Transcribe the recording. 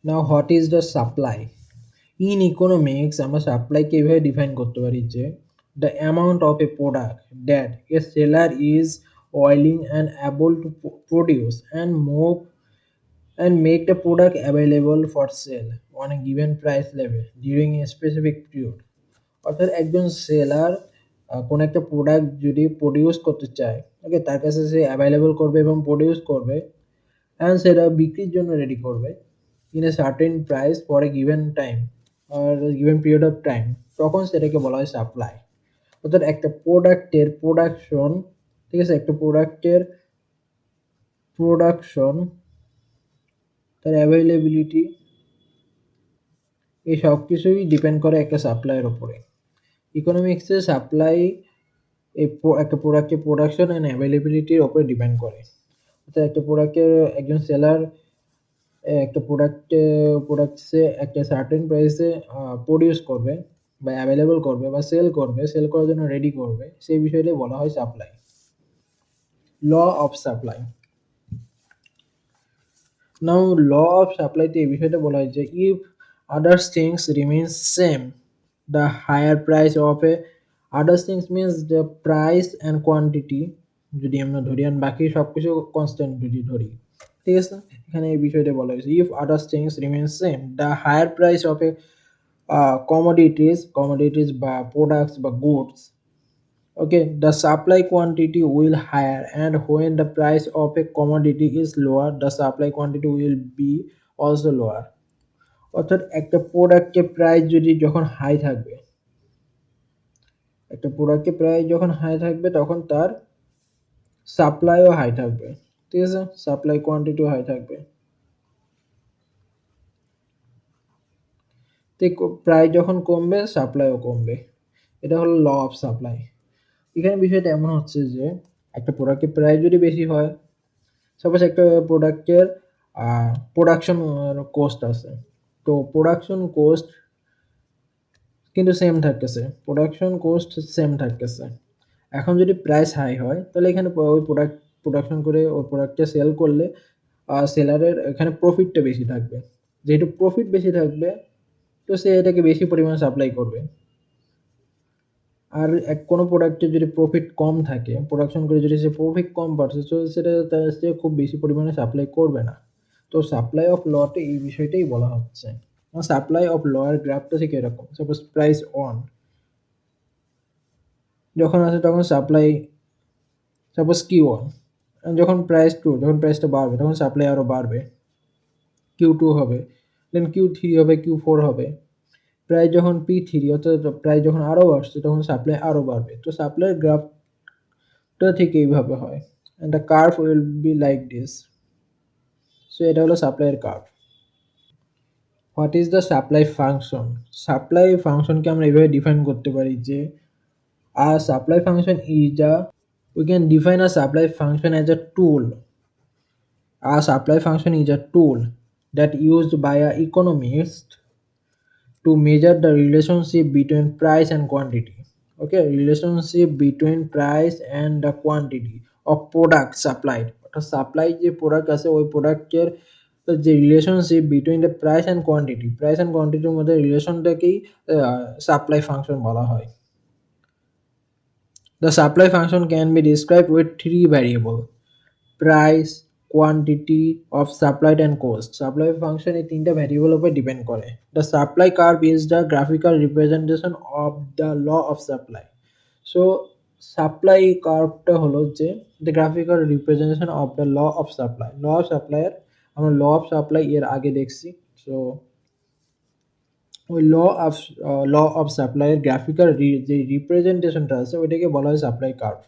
Now what is the supply? In economics আমরা সাপ্লাইকে এভাবে define করতে পারি যে the amount of A product that a seller is whaling and able to produce and move and make the product available for sale on a given price level during a specific period. অর্থাৎ একজন seller কোনো একটা product যদি produce করতে চায়, ওকে, তার কাছে সে available করবে এবং প্রডিউস করবে অ্যান্ড সেটা বিক্রির জন্য রেডি করবে in a certain price for a given time are given period of time, তখন সেটাকে বলা হয় সাপ্লাই। অর্থাৎ একটা প্রোডাক্টের প্রোডাকশন, ঠিক আছে, একটা প্রোডাক্টের প্রোডাকশন, তার অ্যাভেলেবিলিটি, এই সব কিছুই ডিপেন্ড করে একটা সাপ্লাইয়ের ওপরে। ইকোনমিক্সে সাপ্লাই একটা প্রোডাক্টের প্রোডাকশন অ্যান্ড অ্যাভেলেবিলিটির ওপরে ডিপেন্ড করে। অর্থাৎ একটা প্রোডাক্টের একজন সেলার একটা প্রোডাক্টসে একটা সার্টেন প্রাইসে প্রডিউস করবে বা অ্যাভেলেবল করবে বা সেল করার জন্য রেডি করবে, সেই বিষয়টাই বলা হয় supply. Law of supply. Now law of সাপ্লাইতে এই বিষয়টা বলা হয় যে if others things remains same the higher price of a other things means the price and quantity, যদি আমরা ধরি আর বাকি সব কিছু কনস্ট্যান্ট যদি ধরি, ঠিক আছে, এখানে এই বিষয়টা বলা হয়েছে if others things remain same the higher price of a commodities বা প্রোডাক্টস বা goods, okay, the supply quantity will higher and when the price of a commodity is lower the supply quantity will be also lower. অর্থাৎ একটা প্রোডাক্টের price যদি যখন high থাকবে, একটা প্রোডাক্টের প্রাইস যখন হাই থাকবে তখন তার সাপ্লাইও হাই থাকবে, ঠিক আছে, সাপ্লাই কোয়ান্টিটিও হাই থাকবে। প্রাইস যখন কমবে সাপ্লাইও কমবে, এটা হলো ল অফ সাপ্লাই। এখানে বিষয়টা এমন হচ্ছে যে একটা প্রোডাক্টের প্রাইস যদি বেশি হয়, সাপোজ একটা প্রোডাক্টের প্রোডাকশন কোস্ট আছে, তো প্রোডাকশন কোস্ট কিন্তু সেম থাকতেছে, প্রোডাকশন কোস্ট সেম থাকতেছে। এখন যদি প্রাইস হাই হয় তাহলে এখানে ওই প্রোডাকশন করে ওই প্রোডাক্টটা সেল করলে সেলারের এখানে প্রফিটটা বেশি থাকবে। যেহেতু প্রফিট বেশি থাকবে তো সে এটাকে বেশি পরিমাণে সাপ্লাই করবে। আর কোনো প্রোডাক্টের যদি প্রফিট কম থাকে, প্রোডাকশন করে যদি সে প্রফিট কম পাচ্ছে তো সেটা সে খুব বেশি পরিমাণে সাপ্লাই করবে না। তো সাপ্লাই অফ লতে এই বিষয়টাই বলা হচ্ছে। সাপ্লাই অফ ল এর গ্রাফটা ঠিক এরকম, সাপোজ প্রাইস 1 যখন আছে তখন সাপ্লাই, সাপোজ Q1, যখন প্রাইস 2, যখন প্রাইসটা বাড়বে তখন সাপ্লাই আরও বাড়বে, Q2 হবে, দেন Q3 হবে, Q4 হবে। প্রাইস যখন P3 অর্থাৎ প্রাইস যখন আরও বাড়ছে তখন সাপ্লাই আরও বাড়বে। তো সাপ্লাইয়ের গ্রাফটা ঠিক এইভাবে হয়, and the curve will be like this. So এটা হলো সাপ্লাইয়ের curve. What is the supply function? Supply ফাংশনকে আমরা এইভাবে ডিফাইন করতে পারি যে a supply function is a, we can define a supply function as a tool. A supply function is a tool that used by a economist to measure the relationship between price and quantity. Okay, relationship between price and the quantity of product supplied. অর্থাৎ supply যে product আছে ওই প্রোডাক্টের যে relationship between the price and quantity, price and কোয়ান্টিটির মধ্যে রিলেশনটাকেই supply function বলা হয়। The supply function can be described with three variables: price, quantity of supplied and cost. Supply function এই তিনটা ভ্যারিয়েবল উপর ডিপেন্ড করে। The supply curve is the graphical representation of the law of supply. So supply কার্ভটা হলো যে the graphical representation of the law of supply. Law of supply এর আমরা law of supply এর আগে দেখছি। So ওই ল অফ সাপ্লাইয়ের গ্রাফিক্যাল যে রিপ্রেজেন্টেশনটা আছে ওইটাকে বলা হয় সাপ্লাই কার্ভ।